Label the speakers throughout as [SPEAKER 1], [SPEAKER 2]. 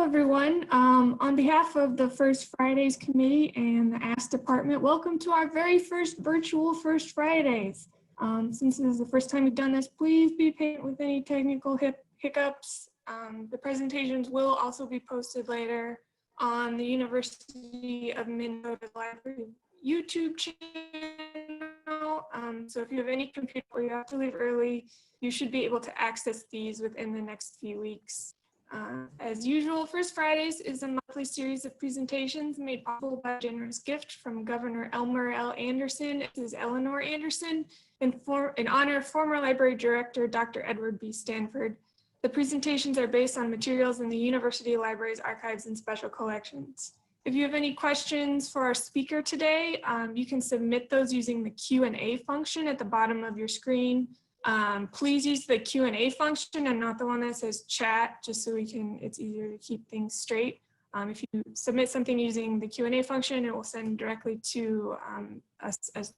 [SPEAKER 1] everyone. On behalf of the First Fridays Committee and the Ask Department, welcome to our very first virtual First Fridays. Since this is the first time we've done this, please be patient with any technical hiccups. The presentations will also be posted later on the University of Minnesota Library YouTube channel. So if you have any computer or you have to leave early, you should be able to access these within the next few weeks. As usual, First Fridays is a monthly series of presentations made possible by a generous gift from Governor Elmer L. Andersen. This is Eleanor Andersen, in honor of former library director Dr. Edward B. Stanford. The presentations are based on materials in the University Library's archives and special collections. If you have any questions for our speaker today, you can submit those using the Q&A function at the bottom of your screen. Please use the Q&A function and not the one that says chat, just so it's easier to keep things straight. If you submit something using the Q&A function, it will send directly to us as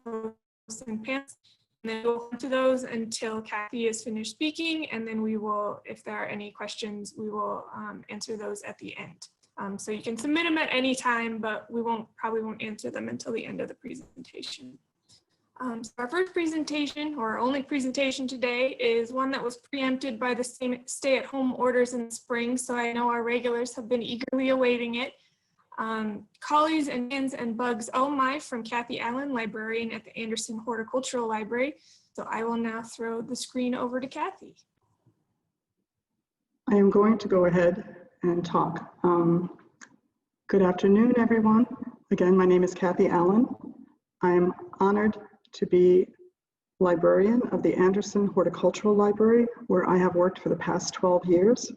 [SPEAKER 1] hosts and panelists. And then we'll hold to those until Kathy is finished speaking, and then we will, if there are any questions, we will answer those at the end. So you can submit them at any time, but we probably won't answer them until the end of the presentation. So our first presentation, or only presentation today, is one that was preempted by the stay-at-home orders in the spring, so I know our regulars have been eagerly awaiting it. Collies and Ants and Bugs, Oh My, from Kathy Allen, librarian at the Andersen Horticultural Library. So I will now throw the screen over to Kathy.
[SPEAKER 2] I am going to go ahead and talk. Good afternoon, everyone. Again, my name is Kathy Allen. I'm honored to be librarian of the Andersen Horticultural Library, where I have worked for the past 12 years.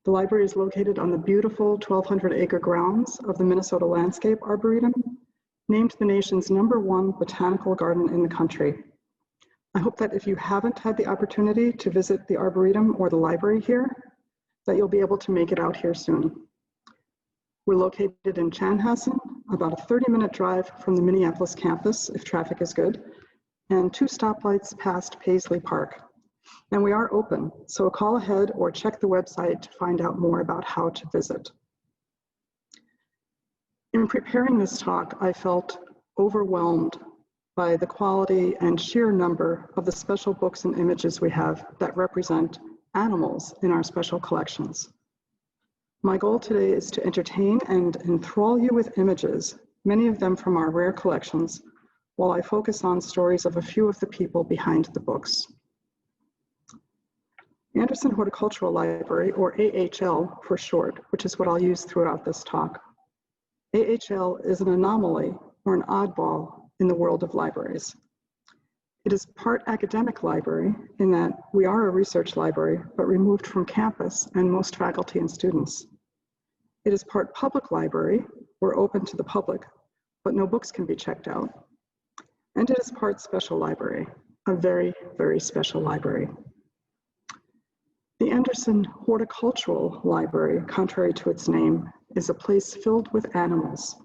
[SPEAKER 2] The library is located on the beautiful 1,200-acre grounds of the Minnesota Landscape Arboretum, named the nation's #1 botanical garden in the country. I hope that if you haven't had the opportunity to visit the Arboretum or the library here, that you'll be able to make it out here soon. We're located in Chanhassen, about a 30-minute drive from the Minneapolis campus, if traffic is good, and 2 stoplights past Paisley Park. And we are open, so call ahead or check the website to find out more about how to visit. In preparing this talk, I felt overwhelmed by the quality and sheer number of the special books and images we have that represent animals in our special collections. My goal today is to entertain and enthrall you with images, many of them from our rare collections, while I focus on stories of a few of the people behind the books. The Andersen Horticultural Library, or AHL for short, which is what I'll use throughout this talk. AHL is an anomaly or an oddball in the world of libraries. It is part academic library in that we are a research library, but removed from campus and most faculty and students. It is part public library, we're open to the public, but no books can be checked out. And it is part special library, a very, very special library. The Andersen Horticultural Library, contrary to its name, is a place filled with animals.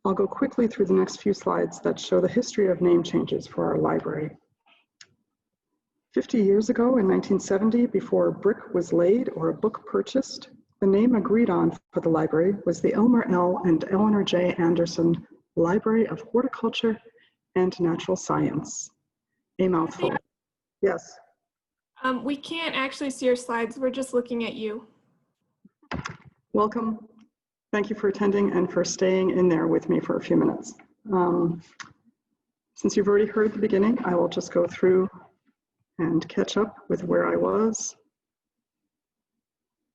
[SPEAKER 2] I'll go quickly through the next few slides that show the history of name changes for our library. 50 years ago in 1970, before a brick was laid or a book purchased, the name agreed on for the library was the Elmer L. and Eleanor J. Andersen Library of Horticulture and Natural Science. A mouthful. Yes?
[SPEAKER 1] We can't actually see your slides. We're just looking at you.
[SPEAKER 2] Welcome. Thank you for attending and for staying in there with me for a few minutes. Since you've already heard the beginning, I will just go through and catch up with where I was.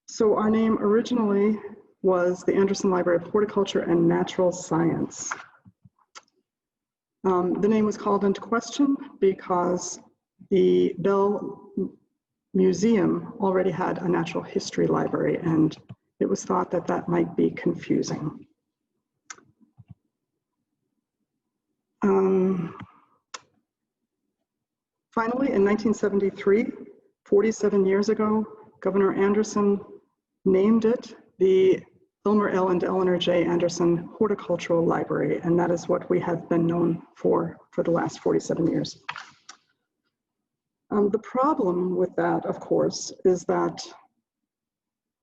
[SPEAKER 2] So our name originally was the Andersen Library of Horticulture and Natural Science. The name was called into question because the Bell Museum already had a natural history library, and it was thought that that might be confusing. Finally, in 1973, 47 years ago, Governor Andersen named it the Elmer L. and Eleanor J. Andersen Horticultural Library, and that is what we have been known for the last 47 years. The problem with that, of course, is that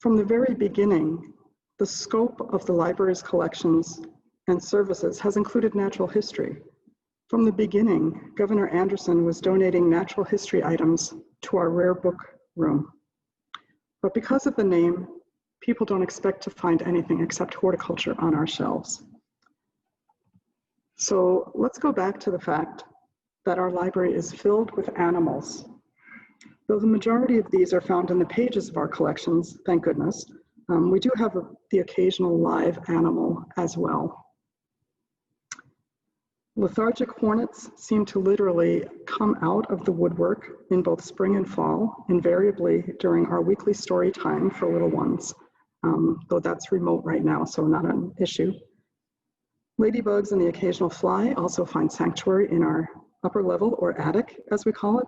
[SPEAKER 2] From the very beginning, the scope of the library's collections and services has included natural history. From the beginning, Governor Andersen was donating natural history items to our rare book room. But because of the name, people don't expect to find anything except horticulture on our shelves. So let's go back to the fact that our library is filled with animals. Though the majority of these are found in the pages of our collections, thank goodness, we do have the occasional live animal as well. Lethargic hornets seem to literally come out of the woodwork in both spring and fall, invariably during our weekly story time for little ones, though that's remote right now, so not an issue. Ladybugs and the occasional fly also find sanctuary in our upper level, or attic, as we call it.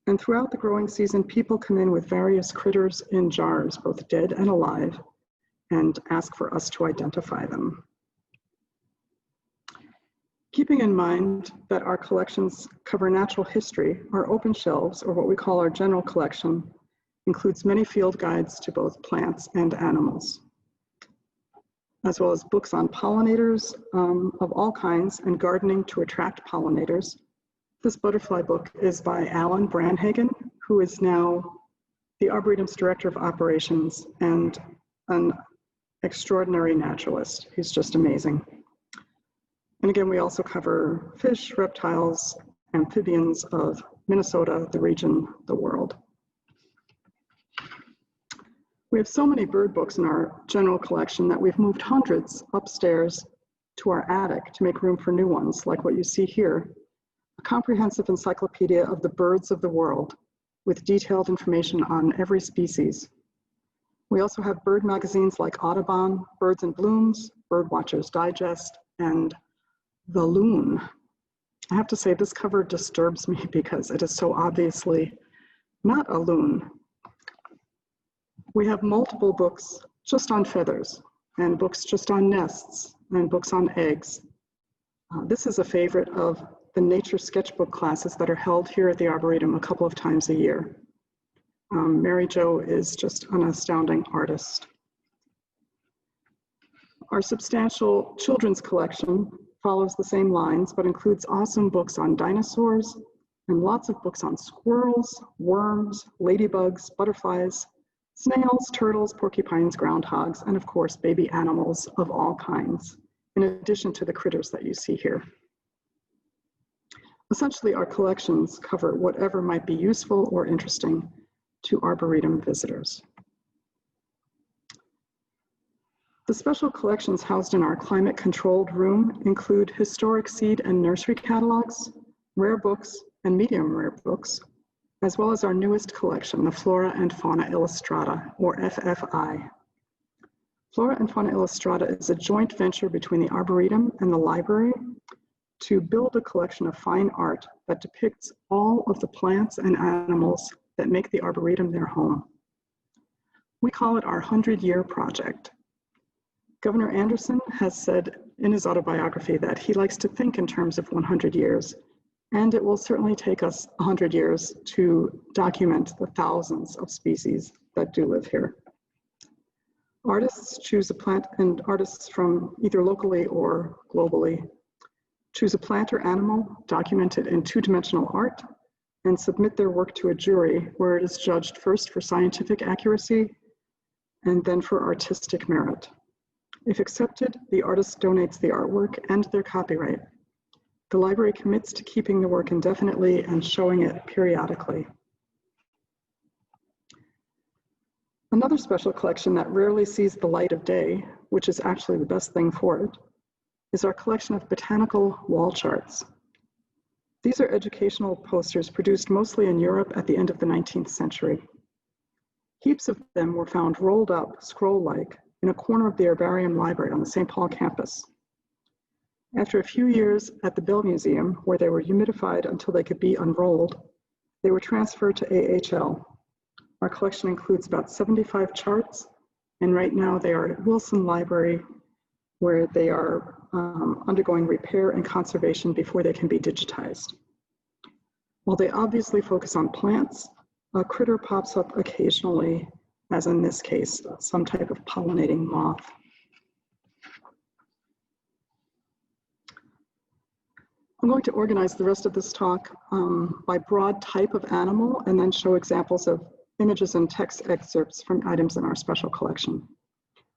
[SPEAKER 2] And throughout the growing season, people come in with various critters in jars, both dead and alive, and ask for us to identify them. Keeping in mind that our collections cover natural history, our open shelves, or what we call our general collection, includes many field guides to both plants and animals, as well as books on pollinators of all kinds and gardening to attract pollinators. This butterfly book is by Alan Branhagen, who is now the Arboretum's Director of Operations and an extraordinary naturalist. He's just amazing. And again, we also cover fish, reptiles, amphibians of Minnesota, the region, the world. We have so many bird books in our general collection that we've moved hundreds upstairs to our attic to make room for new ones, like what you see here, a comprehensive encyclopedia of the birds of the world with detailed information on every species. We also have bird magazines like Audubon, Birds and Blooms, Birdwatcher's Digest, and The Loon. I have to say this cover disturbs me because it is so obviously not a loon. We have multiple books just on feathers, and books just on nests, and books on eggs. This is a favorite of the nature sketchbook classes that are held here at the Arboretum a couple of times a year. Mary Jo is just an astounding artist. Our substantial children's collection follows the same lines, but includes awesome books on dinosaurs and lots of books on squirrels, worms, ladybugs, butterflies, snails, turtles, porcupines, groundhogs, and of course, baby animals of all kinds, in addition to the critters that you see here. Essentially, our collections cover whatever might be useful or interesting to Arboretum visitors. The special collections housed in our climate-controlled room include historic seed and nursery catalogs, rare books, and medium rare books, as well as our newest collection, the Flora and Fauna Illustrata, or FFI. Flora and Fauna Illustrata is a joint venture between the Arboretum and the library to build a collection of fine art that depicts all of the plants and animals that make the Arboretum their home. We call it our 100-year project. Governor Andersen has said in his autobiography that he likes to think in terms of 100 years, and it will certainly take us 100 years to document the thousands of species that do live here. Artists choose a plant, and artists from either locally or globally choose a plant or animal, document it in two-dimensional art, and submit their work to a jury where it is judged first for scientific accuracy and then for artistic merit. If accepted, the artist donates the artwork and their copyright. The library commits to keeping the work indefinitely and showing it periodically. Another special collection that rarely sees the light of day, which is actually the best thing for it, is our collection of botanical wall charts. These are educational posters produced mostly in Europe at the end of the 19th century. Heaps of them were found rolled up, scroll-like, in a corner of the Herbarium Library on the St. Paul campus. After a few years at the Bell Museum, where they were humidified until they could be unrolled, they were transferred to AHL. Our collection includes about 75 charts, and right now they are at Wilson Library, where they are undergoing repair and conservation before they can be digitized. While they obviously focus on plants, a critter pops up occasionally as in this case, some type of pollinating moth. I'm going to organize the rest of this talk by broad type of animal and then show examples of images and text excerpts from items in our special collection.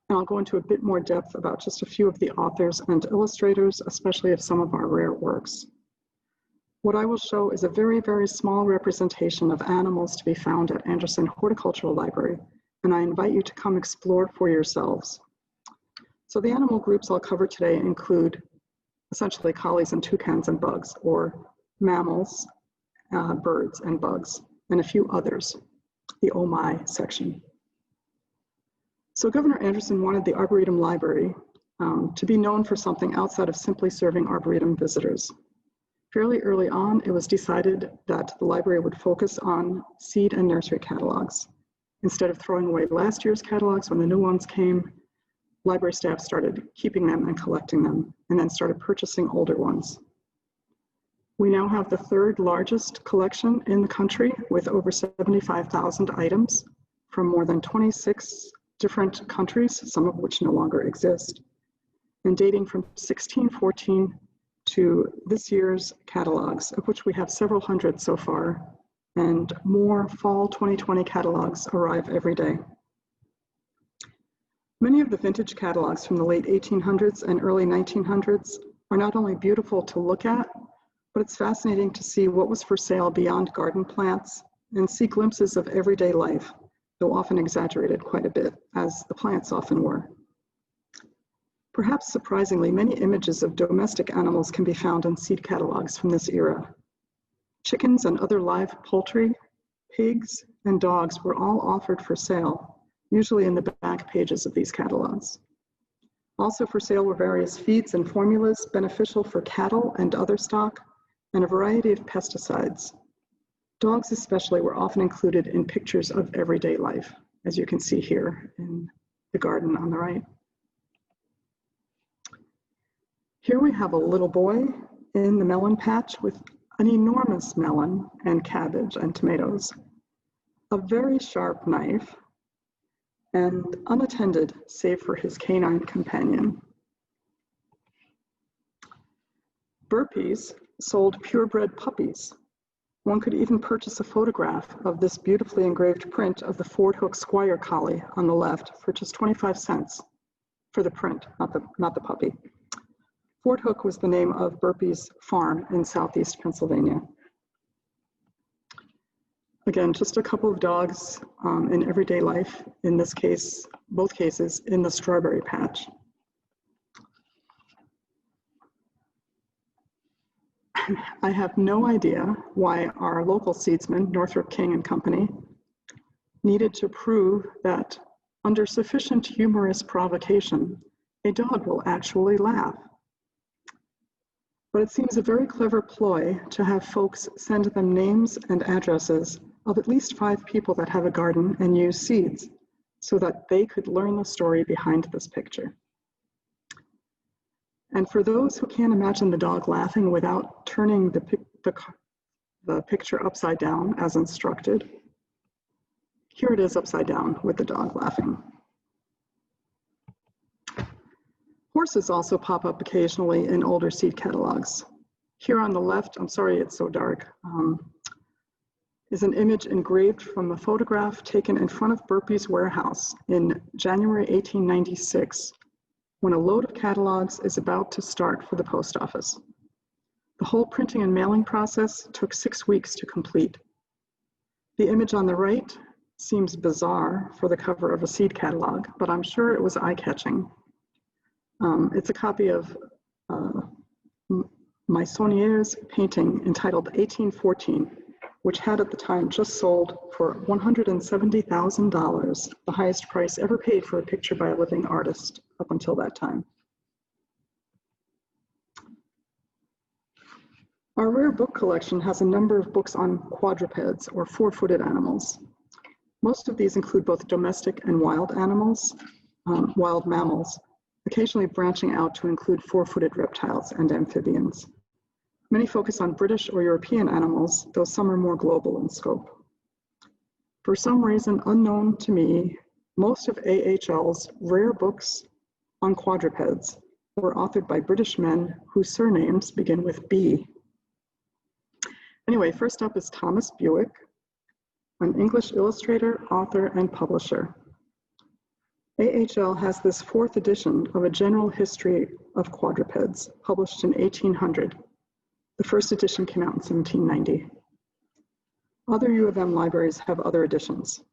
[SPEAKER 2] And I'll go into a bit more depth about just a few of the authors and illustrators, especially of some of our rare works. What I will show is a very, very small representation of animals to be found at Andersen Horticultural Library, and I invite you to come explore for yourselves. So the animal groups I'll cover today include essentially collies and toucans and bugs, or mammals, birds and bugs, and a few others, the oh my section. So Governor Andersen wanted the Arboretum Library to be known for something outside of simply serving Arboretum visitors. Fairly early on, it was decided that the library would focus on seed and nursery catalogs. Instead of throwing away last year's catalogs when the new ones came, library staff started keeping them and collecting them, and then started purchasing older ones. We now have the third largest collection in the country with over 75,000 items from more than 26 different countries, some of which no longer exist, and dating from 1614 to this year's catalogs, of which we have several hundred so far, and more fall 2020 catalogs arrive every day. Many of the vintage catalogs from the late 1800s and early 1900s are not only beautiful to look at, but it's fascinating to see what was for sale beyond garden plants and see glimpses of everyday life, though often exaggerated quite a bit, as the plants often were. Perhaps surprisingly, many images of domestic animals can be found in seed catalogs from this era. Chickens and other live poultry, pigs, and dogs were all offered for sale, usually in the back pages of these catalogs. Also for sale were various feeds and formulas beneficial for cattle and other stock, and a variety of pesticides. Dogs especially were often included in pictures of everyday life, as you can see here in the garden on the right. Here we have a little boy in the melon patch with an enormous melon and cabbage and tomatoes, a very sharp knife, and unattended save for his canine companion. Burpees sold purebred puppies. One could even purchase a photograph of this beautifully engraved print of the Ford Hook Squire Collie on the left for just 25 cents for the print, not the puppy. Ford Hook was the name of Burpee's farm in southeast Pennsylvania. Again, just a couple of dogs in everyday life, in this case, both cases, in the strawberry patch. I have no idea why our local seedsman, Northrop King and Company, needed to prove that under sufficient humorous provocation, a dog will actually laugh. But it seems a very clever ploy to have folks send them names and addresses of at least 5 people that have a garden and use seeds so that they could learn the story behind this picture. And for those who can't imagine the dog laughing without turning the picture upside down as instructed, here it is upside down with the dog laughing. Horses also pop up occasionally in older seed catalogs. Here on the left, I'm sorry it's so dark, is an image engraved from a photograph taken in front of Burpee's warehouse in January 1896, when a load of catalogs is about to start for the post office. The whole printing and mailing process took 6 weeks to complete. The image on the right seems bizarre for the cover of a seed catalog, but I'm sure it was eye-catching. It's a copy of Meissonier's painting entitled 1814, which had at the time just sold for $170,000, the highest price ever paid for a picture by a living artist up until that time. Our rare book collection has a number of books on quadrupeds, or 4-footed animals. Most of these include both domestic and wild animals, wild mammals, occasionally branching out to include 4-footed reptiles and amphibians. Many focus on British or European animals, though some are more global in scope. For some reason unknown to me, most of AHL's rare books on quadrupeds were authored by British men whose surnames begin with B. Anyway, first up is Thomas Bewick, an English illustrator, author, and publisher. AHL has this 4th edition of a general history of quadrupeds, published in 1800. The first edition came out in 1790. Other U of M libraries have other editions.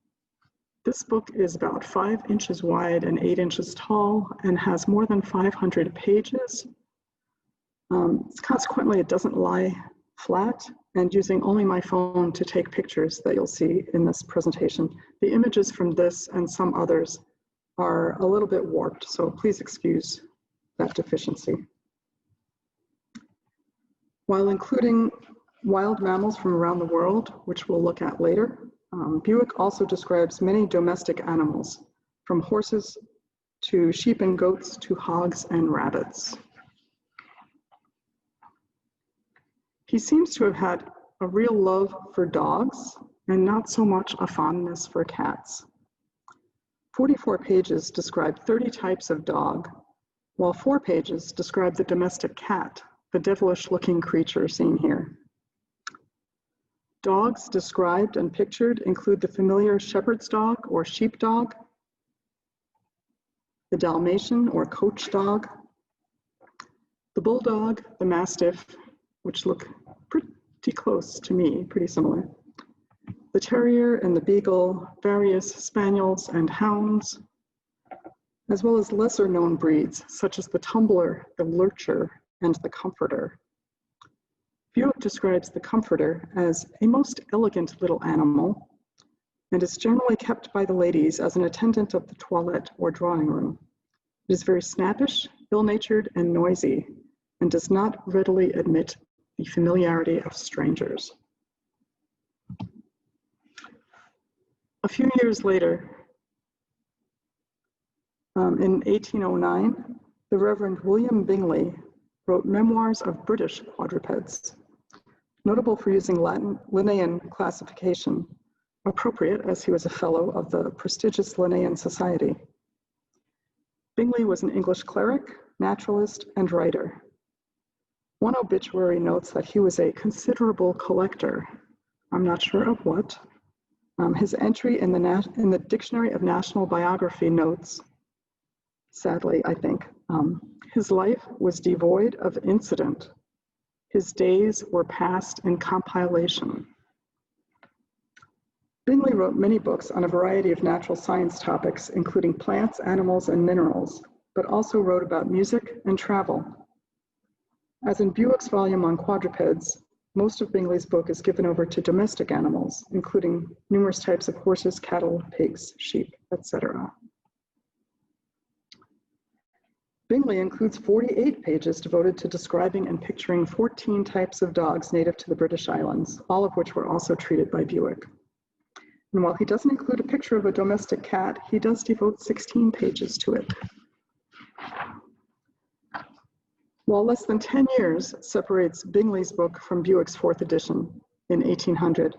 [SPEAKER 2] This book is about 5 inches wide and 8 inches tall and has more than 500 pages. Consequently, it doesn't lie flat, and using only my phone to take pictures that you'll see in this presentation. The images from this and some others are a little bit warped, so please excuse that deficiency. While including wild mammals from around the world, which we'll look at later, Bewick also describes many domestic animals, from horses to sheep and goats to hogs and rabbits. He seems to have had a real love for dogs and not so much a fondness for cats. 44 pages describe 30 types of dog, while 4 pages describe the domestic cat, the devilish-looking creature seen here. Dogs described and pictured include the familiar shepherd's dog or sheepdog, the Dalmatian or coach dog, the bulldog, the mastiff, which look pretty close to me, pretty similar, the terrier and the beagle, various spaniels and hounds, as well as lesser known breeds such as the tumbler, the lurcher, and the comforter. Bewick describes the comforter as a most elegant little animal and is generally kept by the ladies as an attendant of the toilette or drawing room. It is very snappish, ill-natured, and noisy, and does not readily admit the familiarity of strangers. A few years later, in 1809, the Reverend William Bingley wrote Memoirs of British Quadrupeds, notable for using Latin Linnaean classification, appropriate as he was a fellow of the prestigious Linnaean Society. Bingley was an English cleric, naturalist, and writer. One obituary notes that he was a considerable collector. I'm not sure of what. His entry in the Dictionary of National Biography notes, sadly, I think, his life was devoid of incident. His days were passed in compilation. Bingley wrote many books on a variety of natural science topics, including plants, animals, and minerals, but also wrote about music and travel. As in Bewick's volume on quadrupeds, most of Bingley's book is given over to domestic animals, including numerous types of horses, cattle, pigs, sheep, etc. Bingley includes 48 pages devoted to describing and picturing 14 types of dogs native to the British Islands, all of which were also treated by Bewick. And while he doesn't include a picture of a domestic cat, he does devote 16 pages to it. While less than 10 years separates Bingley's book from Bewick's 4th edition in 1800,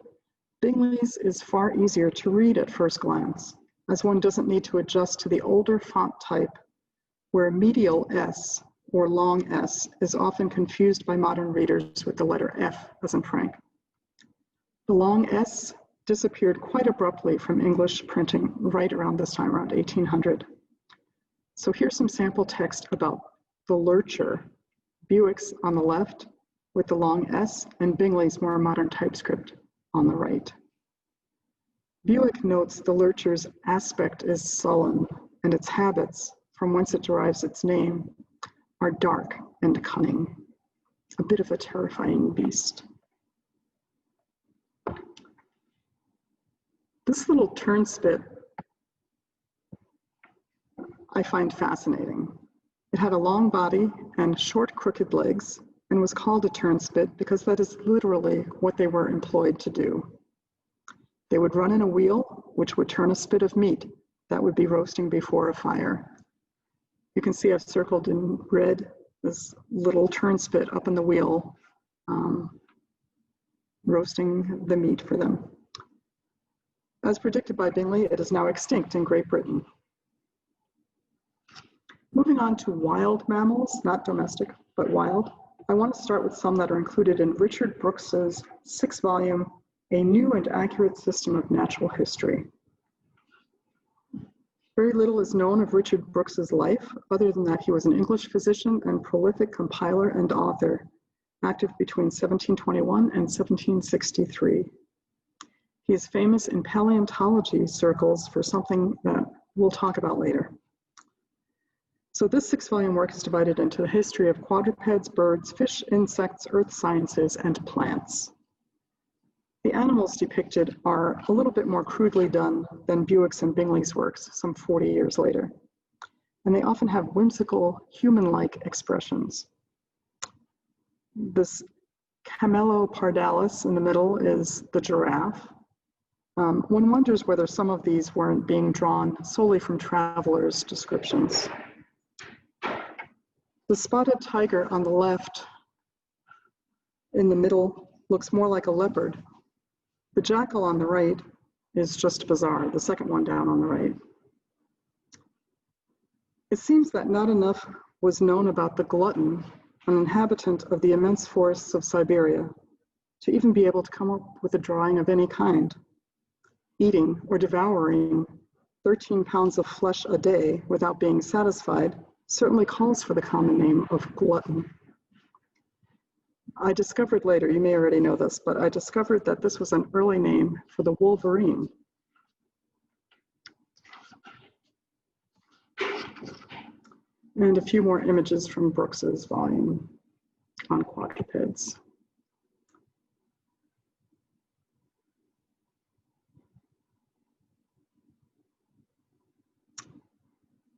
[SPEAKER 2] Bingley's is far easier to read at first glance, as one doesn't need to adjust to the older font type where medial S or long S is often confused by modern readers with the letter F as in Frank. The long S disappeared quite abruptly from English printing right around this time, around 1800. So here's some sample text about the lurcher, Bewick's on the left with the long S and Bingley's more modern typescript on the right. Bewick notes the lurcher's aspect is sullen and its habits, from whence it derives its name, are dark and cunning, a bit of a terrifying beast. This little turnspit I find fascinating. It had a long body and short, crooked legs and was called a turnspit because that is literally what they were employed to do. They would run in a wheel, which would turn a spit of meat that would be roasting before a fire. You can see I've circled in red this little turnspit up in the wheel, roasting the meat for them. As predicted by Bingley, it is now extinct in Great Britain. Moving on to wild mammals, not domestic, but wild, I want to start with some that are included in Richard Brookes's 6-volume, A New and Accurate System of Natural History. Very little is known of Richard Brookes's life, other than that he was an English physician and prolific compiler and author, active between 1721 and 1763. He is famous in paleontology circles for something that we'll talk about later. So this 6-volume work is divided into the history of quadrupeds, birds, fish, insects, earth sciences, and plants. The animals depicted are a little bit more crudely done than Bewick's and Bingley's works some 40 years later, and they often have whimsical, human-like expressions. This camelopardalis in the middle is the giraffe. One wonders whether some of these weren't being drawn solely from travelers' descriptions. The spotted tiger on the left in the middle looks more like a leopard. The jackal on the right is just bizarre, the second one down on the right. It seems that not enough was known about the glutton, an inhabitant of the immense forests of Siberia, to even be able to come up with a drawing of any kind. Eating or devouring 13 pounds of flesh a day without being satisfied certainly calls for the common name of glutton. I discovered later, you may already know this, but I discovered that this was an early name for the wolverine. And a few more images from Brookes's volume on quadrupeds.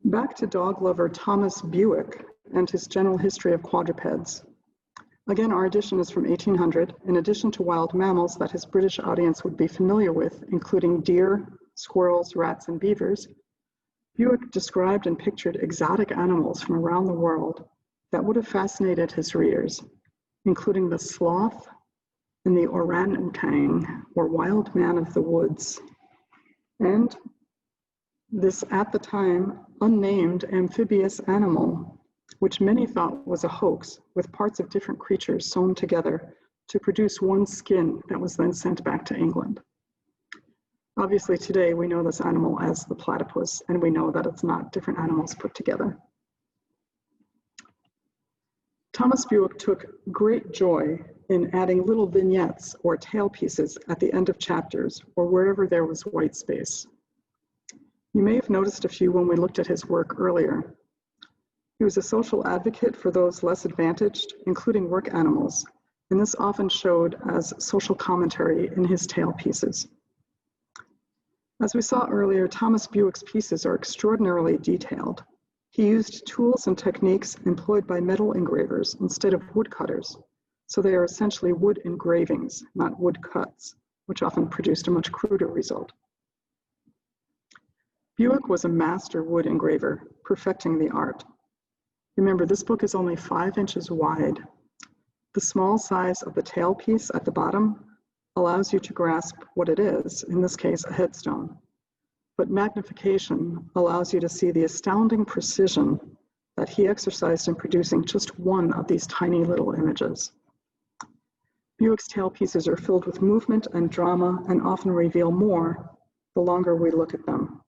[SPEAKER 2] Back to dog lover Thomas Bewick and his general history of quadrupeds. Again, our edition is from 1800, in addition to wild mammals that his British audience would be familiar with, including deer, squirrels, rats, and beavers. Bewick described and pictured exotic animals from around the world that would have fascinated his readers, including the sloth and the orangutan, or wild man of the woods, and this, at the time, unnamed amphibious animal, which many thought was a hoax with parts of different creatures sewn together to produce one skin that was then sent back to England. Obviously today we know this animal as the platypus, and we know that it's not different animals put together. Thomas Bewick took great joy in adding little vignettes or tail pieces at the end of chapters or wherever there was white space. You may have noticed a few when we looked at his work earlier. He was a social advocate for those less advantaged, including work animals, and this often showed as social commentary in his tail pieces. As we saw earlier, Thomas Bewick's pieces are extraordinarily detailed. He used tools and techniques employed by metal engravers instead of woodcutters, so they are essentially wood engravings, not wood cuts, which often produced a much cruder result. Bewick was a master wood engraver, perfecting the art. Remember, this book is only 5 inches wide. The small size of the tail piece at the bottom allows you to grasp what it is, in this case, a headstone. But magnification allows you to see the astounding precision that he exercised in producing just one of these tiny little images. Bewick's tail pieces are filled with movement and drama and often reveal more the longer we look at them.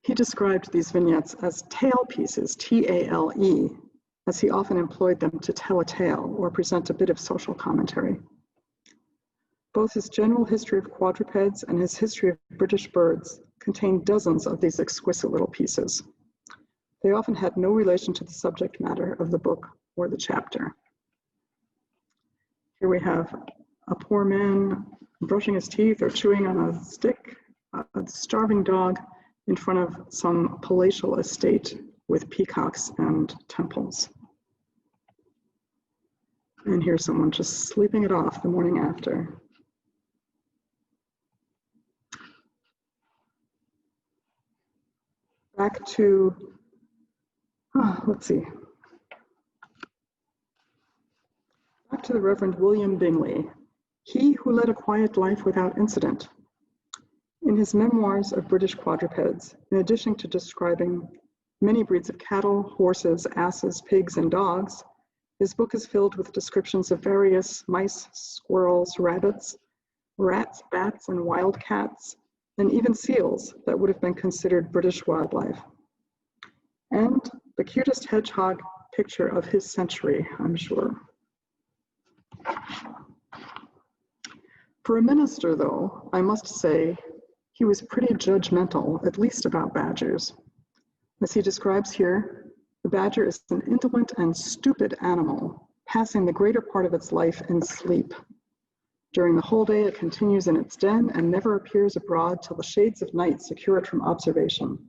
[SPEAKER 2] He described these vignettes as tail pieces, T-A-L-E, as he often employed them to tell a tale or present a bit of social commentary. Both his general history of quadrupeds and his history of British birds contain dozens of these exquisite little pieces. They often had no relation to the subject matter of the book or the chapter. Here we have a poor man brushing his teeth or chewing on a stick, a starving dog in front of some palatial estate with peacocks and temples. And here's someone just sleeping it off the morning after. Back to, let's see. Back to the Reverend William Bingley. he who led a quiet life without incident. In his Memoirs of British Quadrupeds, in addition to describing many breeds of cattle, horses, asses, pigs, and dogs, his book is filled with descriptions of various mice, squirrels, rabbits, rats, bats, and wild cats, and even seals that would have been considered British wildlife. And the cutest hedgehog picture of his century, I'm sure. For a minister, though, I must say he was pretty judgmental, at least about badgers. As he describes here, the badger is an indolent and stupid animal, passing the greater part of its life in sleep. During the whole day, it continues in its den and never appears abroad till the shades of night secure it from observation,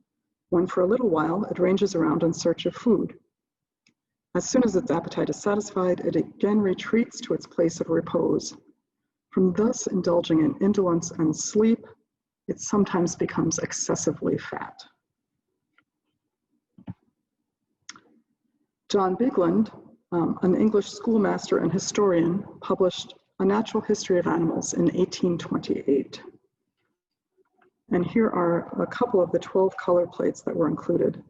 [SPEAKER 2] when for a little while it ranges around in search of food. As soon as its appetite is satisfied, it again retreats to its place of repose. From thus indulging in indolence and sleep, it sometimes becomes excessively fat. John Bigland, an English schoolmaster and historian, published A Natural History of Animals in 1828. And here are a couple of the 12 color plates that were included.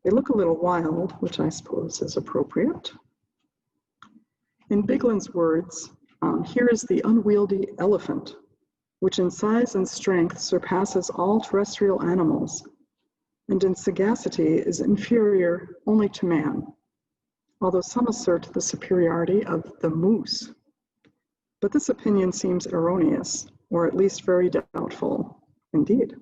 [SPEAKER 2] They look a little wild, which I suppose is appropriate. In Bigland's words, here is the unwieldy elephant, which in size and strength surpasses all terrestrial animals, and in sagacity is inferior only to man, although some assert the superiority of the moose. But this opinion seems erroneous, or at least very doubtful. Indeed,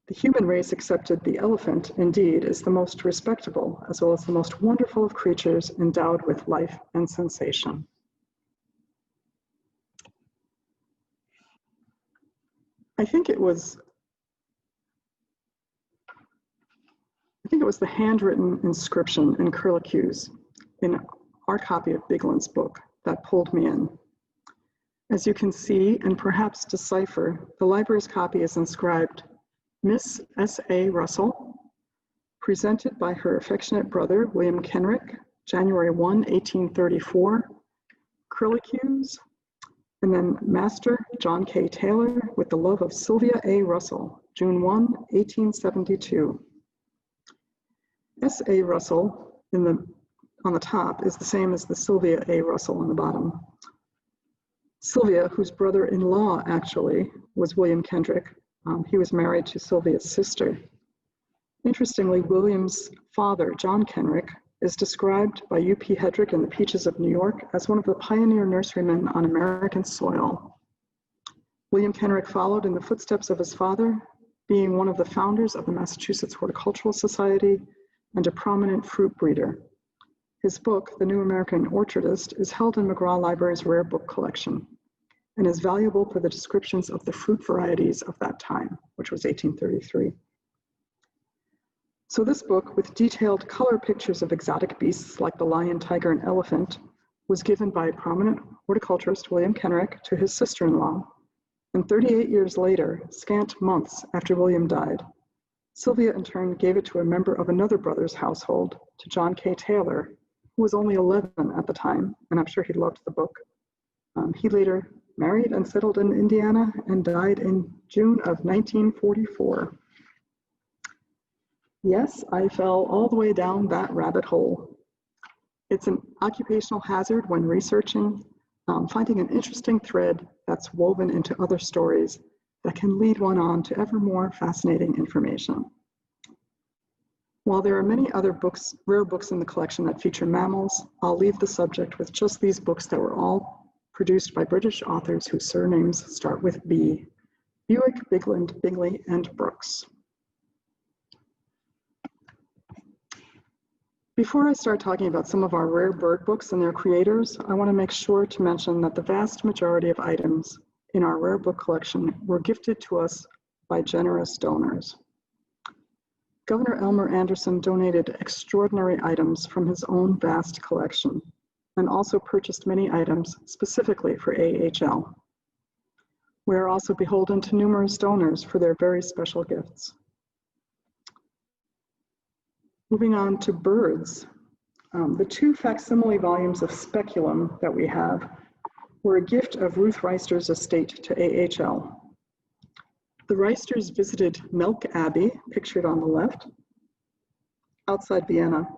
[SPEAKER 2] the human race accepted the elephant, indeed, as the most respectable, as well as the most wonderful of creatures endowed with life and sensation. I think it was the handwritten inscription in curlicues in our copy of Bigland's book that pulled me in. As you can see and perhaps decipher, the library's copy is inscribed, Miss S.A. Russell, presented by her affectionate brother, William Kenrick, January 1, 1834, curlicues, and then Master John K. Taylor with the love of Sylvia A. Russell, June 1, 1872. S.A. Russell on the top is the same as the Sylvia A. Russell on the bottom. Sylvia, whose brother-in-law actually was William Kendrick, he was married to Sylvia's sister. Interestingly, William's father, John Kenrick, is described by U.P. Hedrick in The Peaches of New York as one of the pioneer nurserymen on American soil. William Kenrick followed in the footsteps of his father, being one of the founders of the Massachusetts Horticultural Society and a prominent fruit breeder. His book, The New American Orchardist, is held in McGraw Library's rare book collection and is valuable for the descriptions of the fruit varieties of that time, which was 1833. So this book, with detailed color pictures of exotic beasts like the lion, tiger, and elephant, was given by prominent horticulturist William Kenrick to his sister-in-law. And 38 years later, scant months after William died, Sylvia in turn gave it to a member of another brother's household, to John K. Taylor, who was only 11 at the time, and I'm sure he loved the book. He later married and settled in Indiana and died in June of 1944. Yes, I fell all the way down that rabbit hole. It's an occupational hazard when researching, finding an interesting thread that's woven into other stories that can lead one on to ever more fascinating information. While there are many other books, rare books in the collection that feature mammals, I'll leave the subject with just these books that were all produced by British authors whose surnames start with B: Bewick, Bigland, Bingley, and Brookes. Before I start talking about some of our rare bird books and their creators, I want to make sure to mention that the vast majority of items in our rare book collection were gifted to us by generous donors. Governor Elmer Andersen donated extraordinary items from his own vast collection and also purchased many items specifically for AHL. We are also beholden to numerous donors for their very special gifts. Moving on to birds, the two facsimile volumes of Speculum that we have were a gift of Ruth Reister's estate to AHL. The Reisters visited Melk Abbey, pictured on the left, outside Vienna,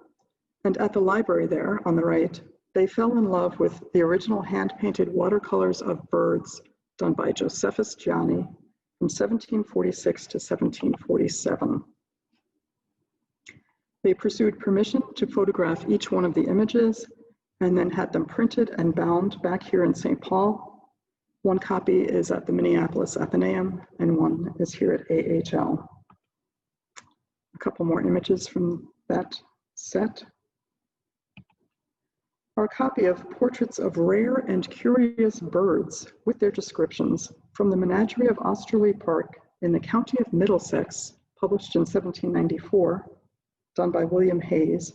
[SPEAKER 2] and at the library there on the right, they fell in love with the original hand-painted watercolors of birds done by Josephus Gianni from 1746 to 1747. They pursued permission to photograph each one of the images and then had them printed and bound back here in St. Paul. One copy is at the Minneapolis Athenaeum and one is here at AHL. A couple more images from that set. Our copy of Portraits of Rare and Curious Birds with their descriptions from the Menagerie of Osterley Park in the County of Middlesex, published in 1794, done by William Hayes,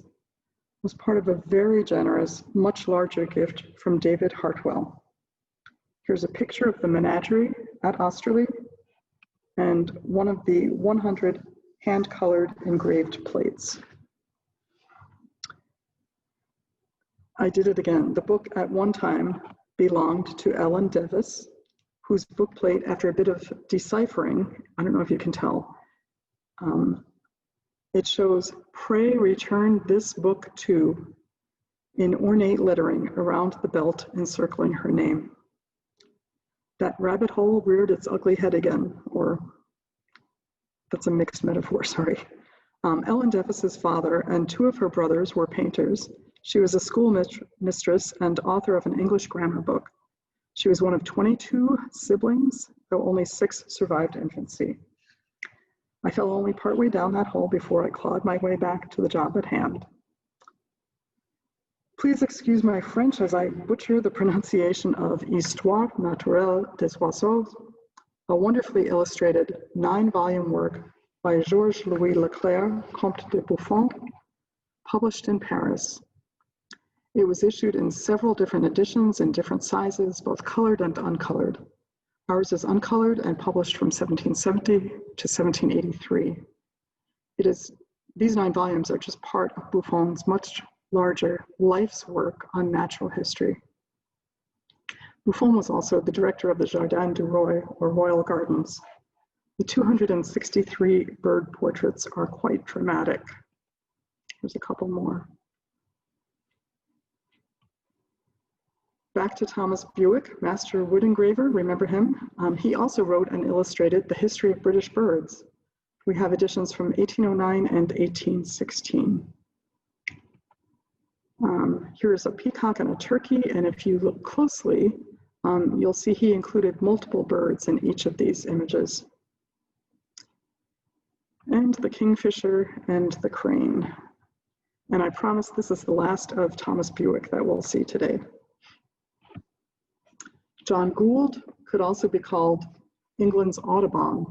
[SPEAKER 2] was part of a very generous, much larger gift from David Hartwell. Here's a picture of the menagerie at Osterley and one of the 100 hand-colored engraved plates. I did it again. The book at one time belonged to Ellen Devis, whose book plate, after a bit of deciphering, I don't know if you can tell, it shows, "Pray return this book to," in ornate lettering around the belt encircling her name. That rabbit hole reared its ugly head again, or that's a mixed metaphor, sorry. Ellen Devis's father and two of her brothers were painters. She was a school mistress and author of an English grammar book. She was one of 22 siblings, though only 6 survived infancy. I fell only partway down that hole before I clawed my way back to the job at hand. Please excuse my French as I butcher the pronunciation of Histoire naturelle des oiseaux, a wonderfully illustrated 9-volume work by Georges Louis Leclerc, Comte de Buffon, published in Paris. It was issued in several different editions in different sizes, both colored and uncolored. Ours is uncolored and published from 1770 to 1783. These 9 volumes are just part of Buffon's much larger life's work on natural history. Buffon was also the director of the Jardin du Roi, or Royal Gardens. The 263 bird portraits are quite dramatic. Here's a couple more. Back to Thomas Bewick, master wood engraver, remember him? He also wrote and illustrated The History of British Birds. We have editions from 1809 and 1816. Here is a peacock and a turkey, and if you look closely, you'll see he included multiple birds in each of these images. And the kingfisher and the crane. And I promise this is the last of Thomas Bewick that we'll see today. John Gould could also be called England's Audubon,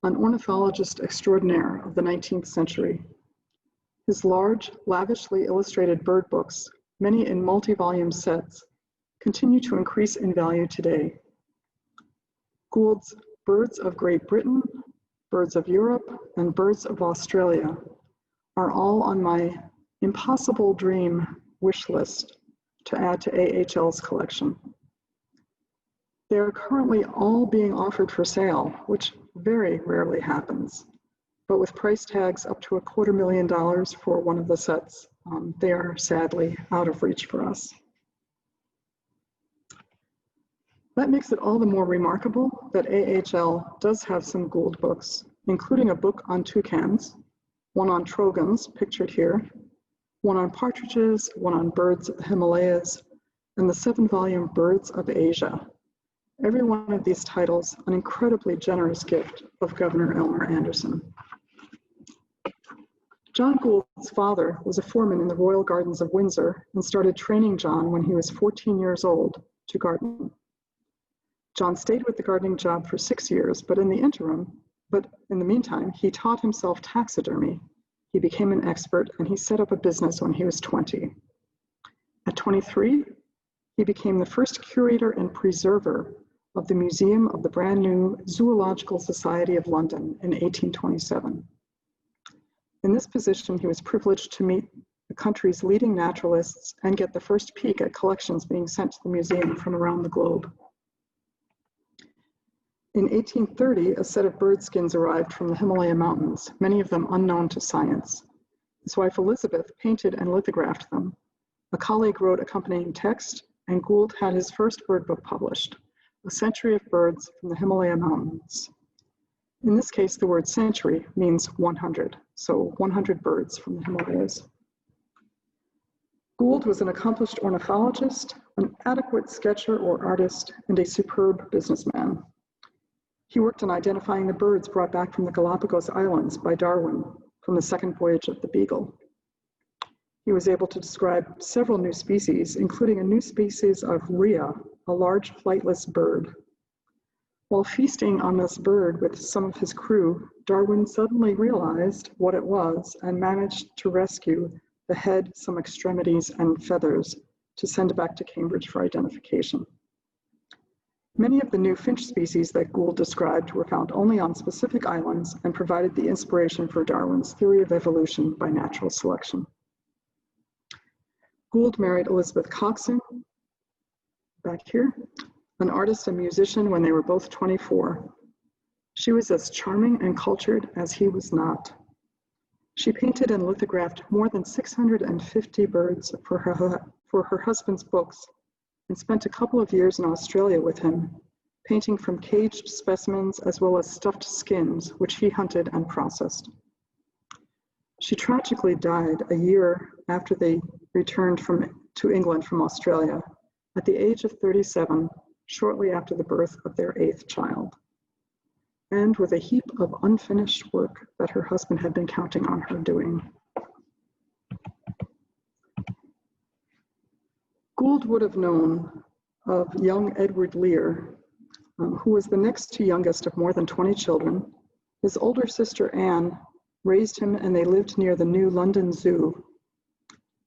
[SPEAKER 2] an ornithologist extraordinaire of the 19th century. His large, lavishly illustrated bird books, many in multi-volume sets, continue to increase in value today. Gould's Birds of Great Britain, Birds of Europe, and Birds of Australia are all on my impossible dream wish list to add to AHL's collection. They are currently all being offered for sale, which very rarely happens. But with price tags up to $250,000 for one of the sets, they are sadly out of reach for us. That makes it all the more remarkable that AHL does have some Gould books, including a book on toucans, one on trogons, pictured here, one on partridges, one on birds of the Himalayas, and the 7-volume Birds of Asia. Every one of these titles an incredibly generous gift of Governor Elmer Andersen. John Gould's father was a foreman in the Royal Gardens of Windsor and started training John when he was 14 years old to garden. John stayed with the gardening job for 6 years, but in the meantime, he taught himself taxidermy. He became an expert and he set up a business when he was 20. At 23, he became the first curator and preserver of the Museum of the brand new Zoological Society of London in 1827. In this position, he was privileged to meet the country's leading naturalists and get the first peek at collections being sent to the museum from around the globe. In 1830, a set of bird skins arrived from the Himalaya Mountains, many of them unknown to science. His wife Elizabeth painted and lithographed them. A colleague wrote accompanying text, and Gould had his first bird book published, A Century of Birds from the Himalaya Mountains. In this case, the word century means 100, so 100 birds from the Himalayas. Gould was an accomplished ornithologist, an adequate sketcher or artist, and a superb businessman. He worked on identifying the birds brought back from the Galapagos Islands by Darwin from the second voyage of the Beagle. He was able to describe several new species, including a new species of rhea, a large flightless bird. While feasting on this bird with some of his crew, Darwin suddenly realized what it was and managed to rescue the head, some extremities, and feathers to send it back to Cambridge for identification. Many of the new finch species that Gould described were found only on specific islands and provided the inspiration for Darwin's theory of evolution by natural selection. Gould married Elizabeth Coxon, back here, an artist and musician when they were both 24. She was as charming and cultured as he was not. She painted and lithographed more than 650 birds for her husband's books, and spent a couple of years in Australia with him, painting from caged specimens as well as stuffed skins, which he hunted and processed. She tragically died a year after they returned to England from Australia, at the age of 37, shortly after the birth of their 8th child, and with a heap of unfinished work that her husband had been counting on her doing. Gould would have known of young Edward Lear, who was the next to youngest of more than 20 children. His older sister Anne raised him, and they lived near the new London Zoo.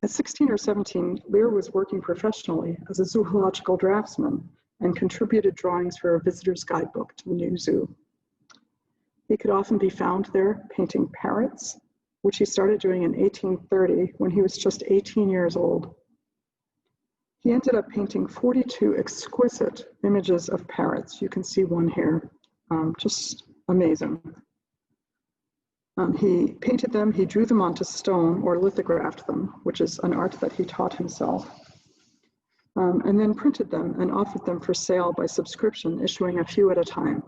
[SPEAKER 2] At 16 or 17, Lear was working professionally as a zoological draftsman and contributed drawings for a visitor's guidebook to the new zoo. He could often be found there painting parrots, which he started doing in 1830 when he was just 18 years old. He ended up painting 42 exquisite images of parrots. You can see one here, just amazing. He painted them, he drew them onto stone or lithographed them, which is an art that he taught himself, and then printed them and offered them for sale by subscription, issuing a few at a time.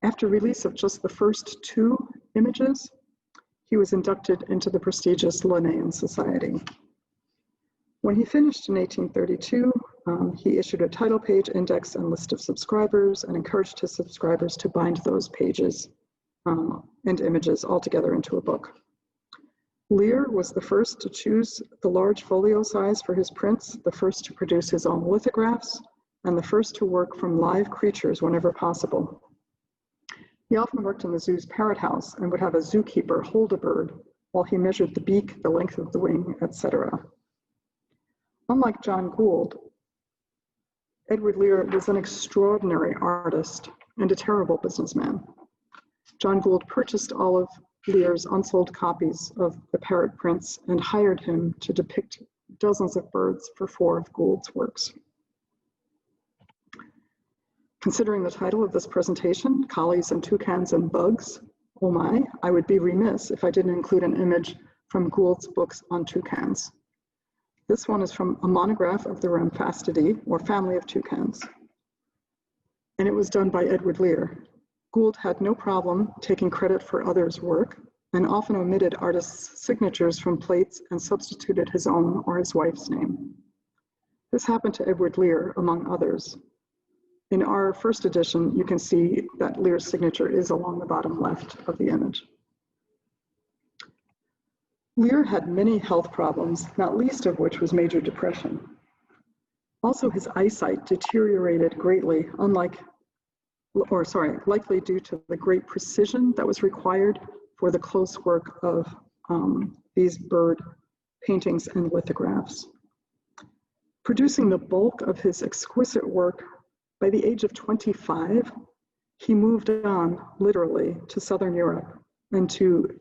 [SPEAKER 2] After release of just the first 2 images, he was inducted into the prestigious Linnaean Society. When he finished in 1832, he issued a title page index and list of subscribers and encouraged his subscribers to bind those pages and images all together into a book. Lear was the first to choose the large folio size for his prints, the first to produce his own lithographs, and the first to work from live creatures whenever possible. He often worked in the zoo's parrot house and would have a zookeeper hold a bird while he measured the beak, the length of the wing, etc. Unlike John Gould, Edward Lear was an extraordinary artist and a terrible businessman. John Gould purchased all of Lear's unsold copies of the parrot prints and hired him to depict dozens of birds for 4 of Gould's works. Considering the title of this presentation, Collies and Toucans and Bugs, oh my, I would be remiss if I didn't include an image from Gould's books on toucans. This one is from a monograph of the Ramphastidae, or family of toucans, and it was done by Edward Lear. Gould had no problem taking credit for others' work and often omitted artists' signatures from plates and substituted his own or his wife's name. This happened to Edward Lear, among others. In our first edition, you can see that Lear's signature is along the bottom left of the image. Lear had many health problems, not least of which was major depression. Also, his eyesight deteriorated greatly, likely due to the great precision that was required for the close work of these bird paintings and lithographs. Producing the bulk of his exquisite work, by the age of 25, he moved on, literally, to Southern Europe and to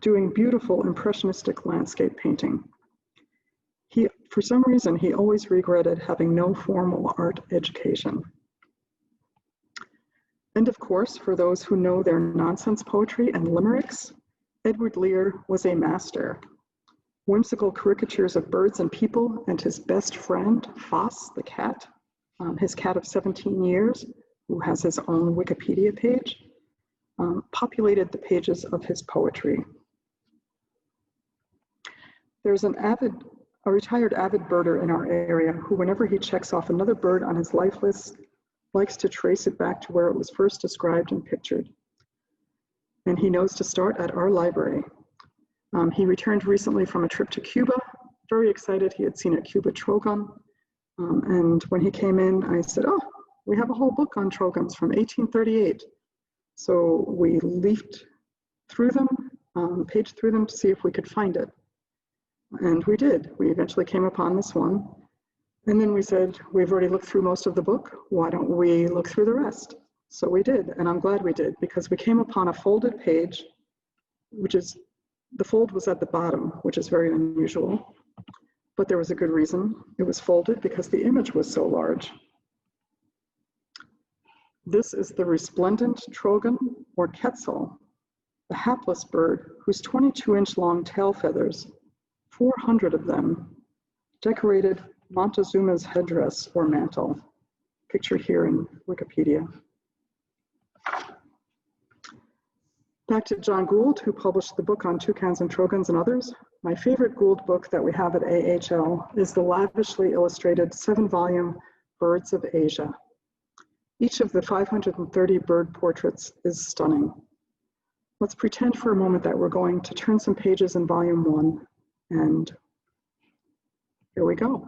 [SPEAKER 2] doing beautiful impressionistic landscape painting. For some reason, he always regretted having no formal art education. And of course, for those who know their nonsense poetry and limericks, Edward Lear was a master. Whimsical caricatures of birds and people and his best friend, Foss the cat, his cat of 17 years, who has his own Wikipedia page, populated the pages of his poetry. There's a retired avid birder in our area who, whenever he checks off another bird on his life list, likes to trace it back to where it was first described and pictured. And he knows to start at our library. He returned recently from a trip to Cuba, very excited. He had seen a Cuba Trogon. And when he came in, I said, oh, we have a whole book on Trogons from 1838. So we leafed through them, paged through them to see if we could find it. And we did. We eventually came upon this one. And then we said, we've already looked through most of the book. Why don't we look through the rest? So we did, and I'm glad we did, because we came upon a folded page, the fold was at the bottom, which is very unusual, but there was a good reason. It was folded because the image was so large. This is the resplendent trogon, or Quetzal, the hapless bird whose 22-inch long tail feathers, 400 of them, decorated Montezuma's headdress or mantle, pictured here in Wikipedia. Back to John Gould, who published the book on toucans and trogons and others. My favorite Gould book that we have at AHL is the lavishly illustrated 7-volume Birds of Asia. Each of the 530 bird portraits is stunning. Let's pretend for a moment that we're going to turn some pages in volume 1, and here we go.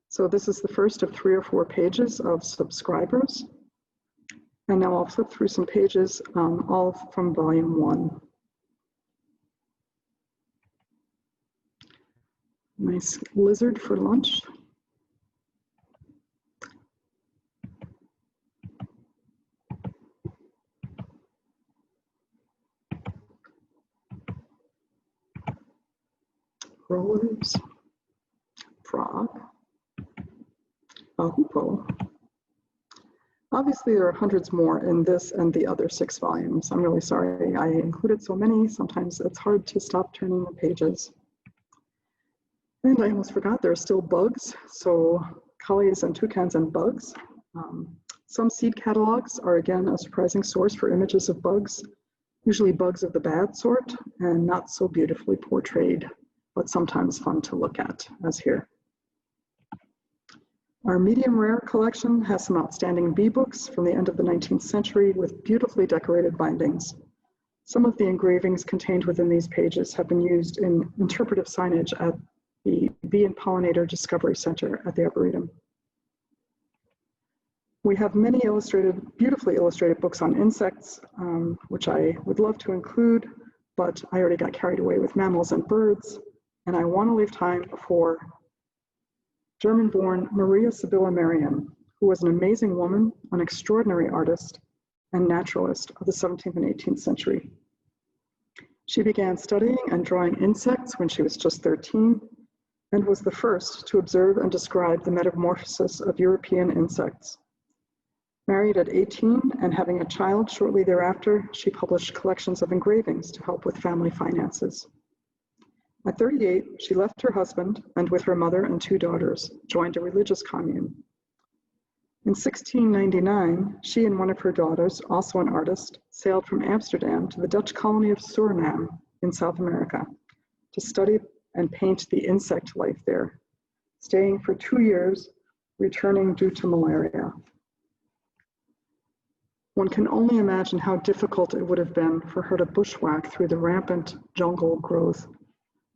[SPEAKER 2] So this is the first of 3 or 4 pages of subscribers. And now I'll flip through some pages, all from volume 1. Nice lizard for lunch. Rollers, frog, a hoopoe. Obviously, there are hundreds more in this and the other 6 volumes. I'm really sorry I included so many. Sometimes it's hard to stop turning the pages. And I almost forgot, there are still bugs. So collies and toucans and bugs. Some seed catalogs are, again, a surprising source for images of bugs, usually bugs of the bad sort and not so beautifully portrayed, but sometimes fun to look at, as here. Our medium rare collection has some outstanding bee books from the end of the 19th century with beautifully decorated bindings. Some of the engravings contained within these pages have been used in interpretive signage at the Bee and Pollinator Discovery Center at the Arboretum. We have many beautifully illustrated books on insects, which I would love to include, but I already got carried away with mammals and birds, and I want to leave time for German-born Maria Sibylla Merian, who was an amazing woman, an extraordinary artist, and naturalist of the 17th and 18th century. She began studying and drawing insects when she was just 13, and was the first to observe and describe the metamorphosis of European insects. Married at 18 and having a child shortly thereafter, she published collections of engravings to help with family finances. At 38, she left her husband and with her mother and 2 daughters, joined a religious commune. In 1699, she and one of her daughters, also an artist, sailed from Amsterdam to the Dutch colony of Suriname in South America to study and paint the insect life there, staying for 2 years, returning due to malaria. One can only imagine how difficult it would have been for her to bushwhack through the rampant jungle growth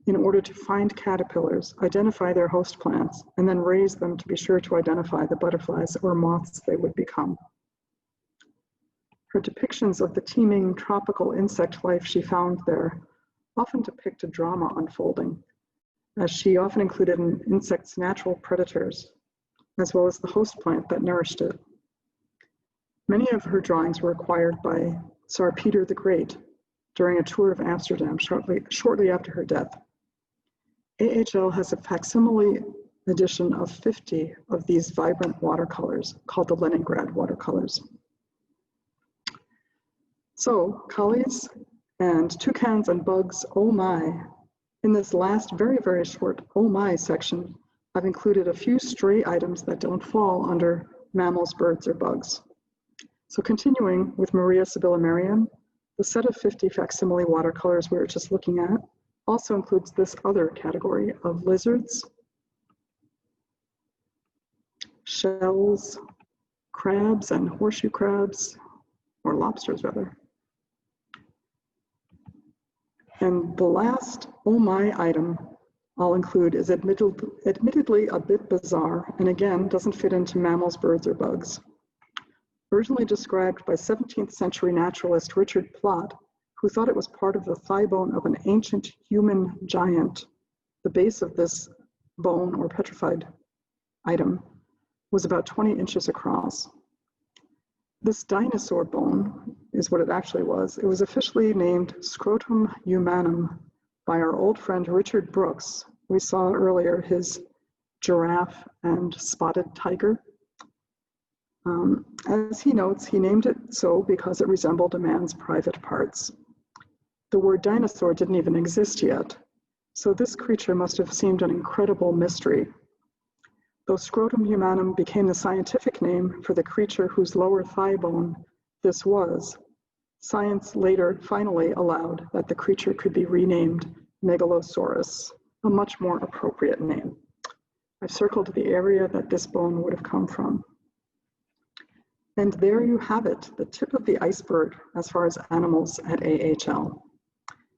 [SPEAKER 2] in order to find caterpillars, identify their host plants, and then raise them to be sure to identify the butterflies or moths they would become. Her depictions of the teeming tropical insect life she found there often depict a drama unfolding, as she often included an insect's natural predators, as well as the host plant that nourished it. Many of her drawings were acquired by Tsar Peter the Great, during a tour of Amsterdam shortly after her death. AHL has a facsimile edition of 50 of these vibrant watercolors called the Leningrad watercolors. So, collies and toucans and bugs, oh my. In this last very, very short oh my section, I've included a few stray items that don't fall under mammals, birds, or bugs. So continuing with Maria Sibylla Merian, the set of 50 facsimile watercolors we were just looking at also includes this other category of lizards, shells, crabs and horseshoe crabs, or lobsters rather. And the last oh my item I'll include is admittedly a bit bizarre, and again, doesn't fit into mammals, birds, or bugs. Originally described by 17th century naturalist Richard Plot, who thought it was part of the thigh bone of an ancient human giant. The base of this bone or petrified item was about 20 inches across. This dinosaur bone is what it actually was. It was officially named Scrotum humanum by our old friend Richard Brookes. We saw earlier his giraffe and spotted tiger. As he notes, he named it so because it resembled a man's private parts. The word dinosaur didn't even exist yet, so this creature must have seemed an incredible mystery. Though Scrotum humanum became the scientific name for the creature whose lower thigh bone this was, science later finally allowed that the creature could be renamed Megalosaurus, a much more appropriate name. I've circled the area that this bone would have come from. And there you have it, the tip of the iceberg as far as animals at AHL.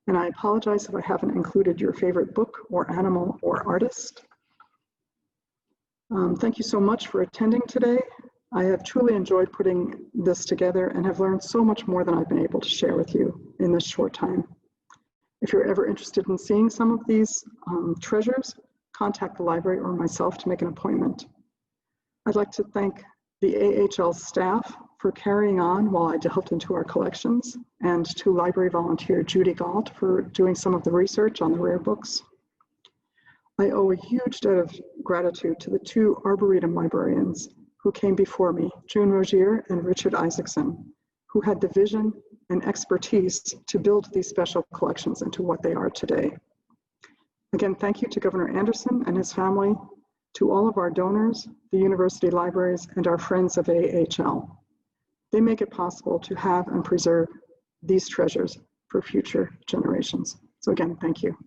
[SPEAKER 2] And I apologize if I haven't included your favorite book or animal or artist. Thank you so much for attending today. I have truly enjoyed putting this together and have learned so much more than I've been able to share with you in this short time. If you're ever interested in seeing some of these treasures, contact the library or myself to make an appointment. I'd like to thank the AHL staff for carrying on while I delved into our collections, and to library volunteer Judy Gault for doing some of the research on the rare books. I owe a huge debt of gratitude to the two Arboretum librarians who came before me, June Rogier and Richard Isaacson, who had the vision and expertise to build these special collections into what they are today. Again, thank you to Governor Andersen and his family, to all of our donors, the university libraries, and our friends of AHL. They make it possible to have and preserve these treasures for future generations. So again, thank you.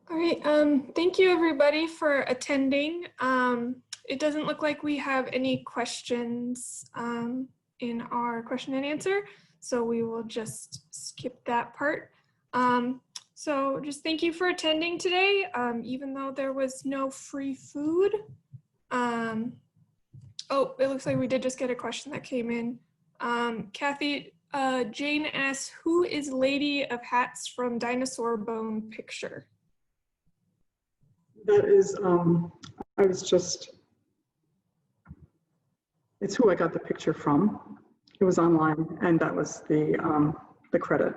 [SPEAKER 1] All right, thank you everybody for attending. It doesn't look like we have any questions in our question and answer, so we will just skip that part. So just thank you for attending today, even though there was no free food. Oh, it looks like we did just get a question that came in. Kathy, Jane asks, who is Lady of Hats from Dinosaur Bone picture?
[SPEAKER 2] That is, it's who I got the picture from. It was online, and that was the credit.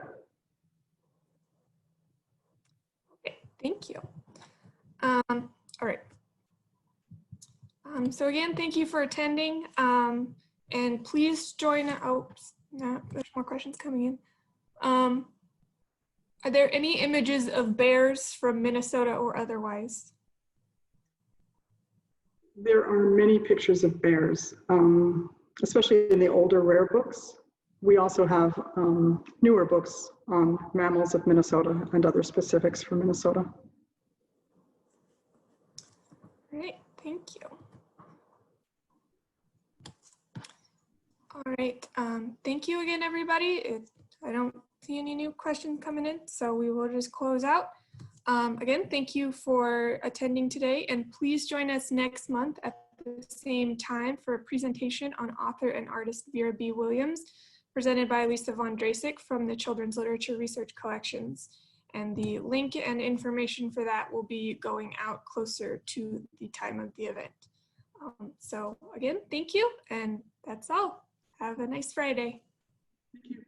[SPEAKER 1] Okay, thank you. All right. So again, thank you for attending, and please join. Oh, no, there's more questions coming in. Are there any images of bears from Minnesota or otherwise?
[SPEAKER 2] There are many pictures of bears, especially in the older rare books. We also have newer books on mammals of Minnesota and other specifics for Minnesota.
[SPEAKER 1] All right, thank you. All right, thank you again, everybody. I don't see any new questions coming in, so we will just close out. Again, thank you for attending today, and please join us next month at the same time for a presentation on author and artist Vera B. Williams, presented by Lisa Von Drasek from the Children's Literature Research Collections. And the link and information for that will be going out closer to the time of the event. So again, thank you, and that's all. Have a nice Friday.
[SPEAKER 2] Thank you.